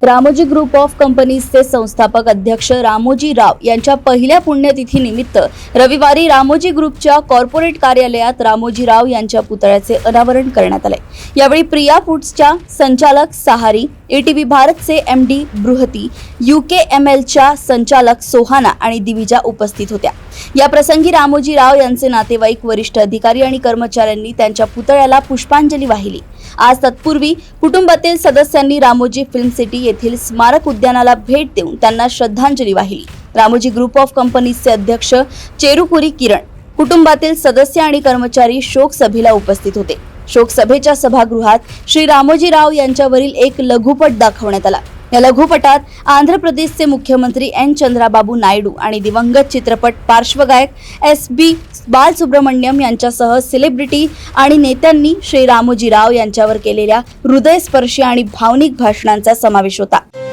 Ramoji group of कंपनीजचे संस्थापक अध्यक्ष रामोजी राव यांच्या पहिल्या पुण्यतिथीनिमित्त रविवारी रामोजी ग्रुपच्या कॉर्पोरेट कार्यालयात रामोजी राव यांच्या पुतळ्याचे अनावरण करण्यात आले। यावेळी प्रिया फूड्सच्या संचालक सहारी, एटीव्ही भारतचे एमडी बृहती, UKMLच्या संचालक सोहाना आणि दिविजा उपस्थित होत्या। या प्रसंगी रामोजी राव यांचे नातेवाईक, वरिष्ठ अधिकारी आणि कर्मचाऱ्यांनी त्यांच्या पुतळ्याला पुष्पांजली वाहिली। आज तत्पूर्वी कुटुंबातील सदस्यांनी रामोजी फिल्म सिटी येथील स्मारक उद्यानाला भेट देऊन त्यांना श्रद्धांजली वाहिली। रामोजी ग्रुप ऑफ कंपनीजचे अध्यक्ष चेरुपुरी किरण, कुटुंबातील सदस्य आणि कर्मचारी शोक सभेला उपस्थित होते। शोक सभेच्या सभागृहात श्री रामोजी राव यांच्यावरील एक लघुपट दाखवण्यात आला। या लघुपटात आंध्र प्रदेशचे मुख्यमंत्री एन चंद्राबाबू नायडू आणि दिवंगत चित्रपट पार्श्वगायक SB बालसुब्रमण्यम यांच्यासह सेलिब्रिटी आणि नेत्यांनी श्री रामोजी राव यांच्यावर केलेल्या हृदयस्पर्शी आणि भावनिक भाषणांचा समावेश होता।